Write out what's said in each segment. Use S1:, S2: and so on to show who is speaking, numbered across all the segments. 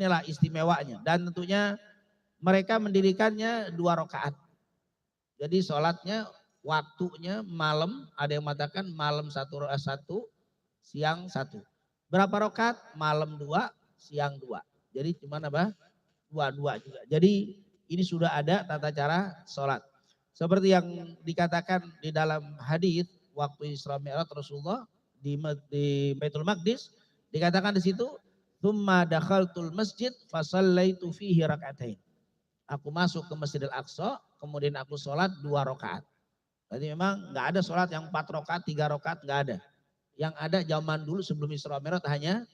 S1: Inilah istimewanya. Dan tentunya mereka mendirikannya 2 rakaat. Jadi sholatnya waktunya malam, ada yang mengatakan malam 1 rakaat 1, siang 1. Berapa rakaat? Malam 2, siang 2. Jadi cuma apa? 2-2 juga. Jadi ini sudah ada tata cara sholat. Seperti yang dikatakan di dalam hadis waktu Isra Mi'raj Rasulullah di Baitul Maqdis, dikatakan di situ, "Tsumma dakhaltul masjid fasallaitu fihi rak'atain." Aku masuk ke Masjidil Aqsa, kemudian aku sholat 2 rakaat. Jadi memang nggak ada sholat yang 4 rakaat, 3 rakaat, nggak ada. Yang ada zaman dulu sebelum Isra Mi'raj hanya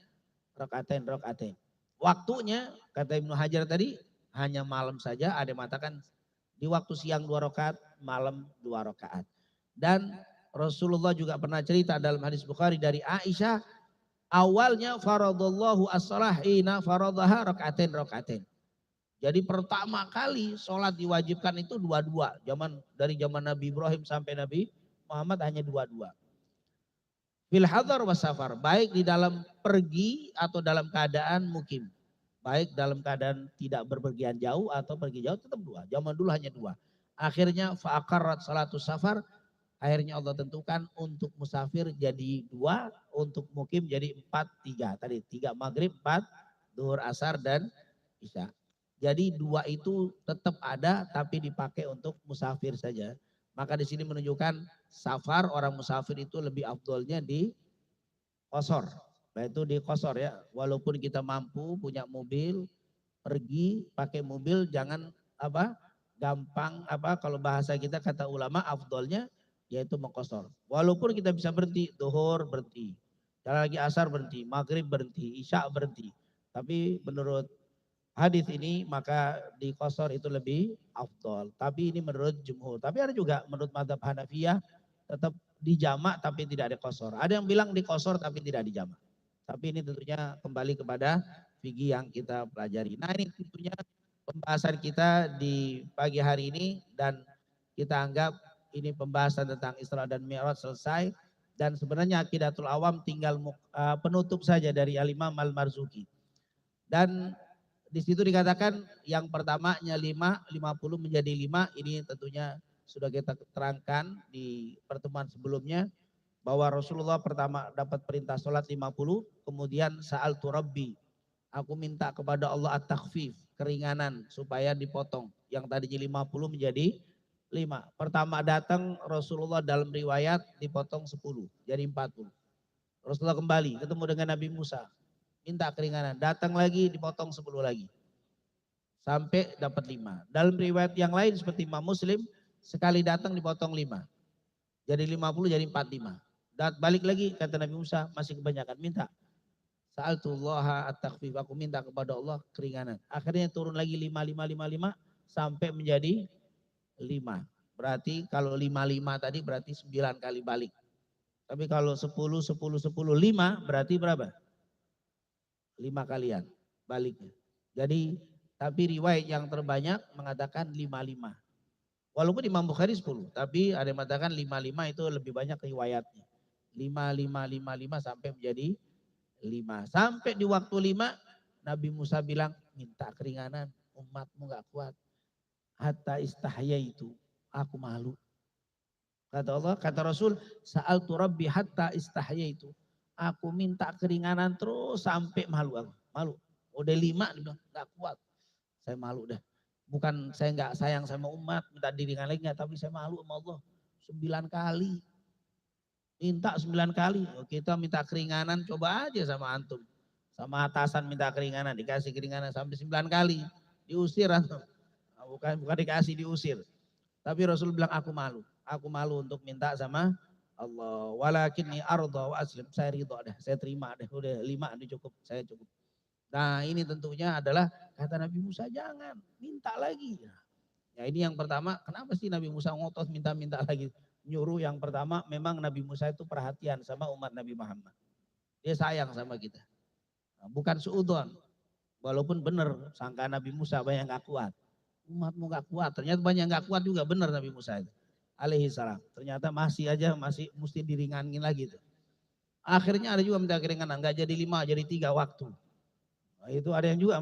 S1: rakaatain, rakaatain. Waktunya kata Ibnu Hajar tadi hanya malam saja, ada yang mengatakan di waktu siang 2 rakaat, malam 2 rakaat. Dan Rasulullah juga pernah cerita dalam hadis Bukhari dari Aisyah, awalnya faradallahu as-salah ina faradaha rakaatain rakaatain. Jadi pertama kali sholat diwajibkan itu 2-2. Dari zaman Nabi Ibrahim sampai Nabi Muhammad hanya 2-2. Fil hadar wa safar, baik di dalam pergi atau dalam keadaan mukim. Baik dalam keadaan tidak berpergian jauh atau pergi jauh tetap 2. Zaman dulu hanya 2. Akhirnya fa'aqarrat salatu safar, akhirnya Allah tentukan untuk musafir jadi 2, untuk mukim jadi 4-3. Tadi 3 maghrib, 4 duhur asar dan isya. Jadi 2 itu tetap ada tapi dipakai untuk musafir saja. Maka di sini menunjukkan safar, orang musafir itu lebih afdolnya di qasar. Nah itu di qasar ya. Walaupun kita mampu punya mobil, pergi pakai mobil jangan gampang kalau bahasa kita kata ulama afdolnya yaitu mengqasar. Walaupun kita bisa berhenti, zuhur berhenti. Jalan lagi asar berhenti, maghrib berhenti, isya berhenti. Tapi menurut hadis ini maka di qasar itu lebih afdol. Tapi ini menurut jumhur. Tapi ada juga menurut mazhab Hanafiyah tetap dijamak tapi tidak ada qasar. Ada yang bilang di qasar tapi tidak dijamak. Tapi ini tentunya kembali kepada fikih yang kita pelajari. Nah ini tentunya pembahasan kita di pagi hari ini dan kita anggap ini pembahasan tentang Isra dan Mi'raj selesai. Dan sebenarnya Aqidatul Awam tinggal penutup saja dari Al-Imam Al-Marzuki. Dan di situ dikatakan yang pertamanya 5, 50 menjadi 5, ini tentunya sudah kita terangkan di pertemuan sebelumnya bahwa Rasulullah pertama dapat perintah sholat 50, kemudian sa'altu rabbi, aku minta kepada Allah at-takhfif, keringanan supaya dipotong. Yang tadinya 50 menjadi 5. Pertama datang Rasulullah dalam riwayat dipotong 10, jadi 40. Rasulullah kembali ketemu dengan Nabi Musa, minta keringanan, datang lagi dipotong 10 lagi. Sampai dapat 5. Dalam riwayat yang lain seperti Imam Muslim, sekali datang dipotong 5. Jadi 50 jadi 45. Dan balik lagi kata Nabi Musa, masih kebanyakan, minta. Sa'altullaha at-takhfif, aku minta kepada Allah keringanan. Akhirnya turun lagi 5, 5, 5, 5 sampai menjadi 5. Berarti kalau 5, 5 tadi berarti 9 kali balik. Tapi kalau 10, 10, 10, 5 berarti berapa? 5 kalian baliknya. Jadi tapi riwayat yang terbanyak mengatakan 5-5. Walaupun Imam Bukhari 10, tapi ada yang mengatakan 5-5 itu lebih banyak riwayatnya. 5-5-5-5 sampai menjadi 5. Sampai di waktu 5 Nabi Musa bilang minta keringanan, umatmu gak kuat. Hatta istahya itu, aku malu. Kata Allah, kata Rasul, sa'altu rabbi hatta istahya itu. Aku minta keringanan terus sampai malu aku. Malu. Udah 5 dia bilang gak kuat. Saya malu dah. Bukan saya nggak sayang sama umat, minta diringan lagi nggak, tapi saya malu sama Allah. 9 kali. Minta 9 kali. Kita minta keringanan, coba aja sama antum. Sama atasan minta keringanan, dikasih keringanan sampai 9 kali. Diusir antum. Bukan dikasih, diusir. Tapi Rasul bilang aku malu. Aku malu untuk minta sama Allah. Walakinni arda wa aslim. Saya ridho deh, saya terima deh. Udah 5 ini cukup, saya cukup. Nah ini tentunya adalah kata Nabi Musa jangan, minta lagi. Ya ini yang pertama, kenapa sih Nabi Musa ngotot minta-minta lagi? Nyuruh yang pertama memang Nabi Musa itu perhatian sama umat Nabi Muhammad. Dia sayang sama kita. Nah, bukan suudon. Walaupun benar sangka Nabi Musa banyak gak kuat. Umatmu gak kuat, ternyata banyak gak kuat juga, benar Nabi Musa itu. Alaihi salam. Ternyata masih mesti diringanin lagi tuh. Akhirnya ada juga minta keringanan, gak jadi 5 jadi 3 waktu. Itu ada yang juga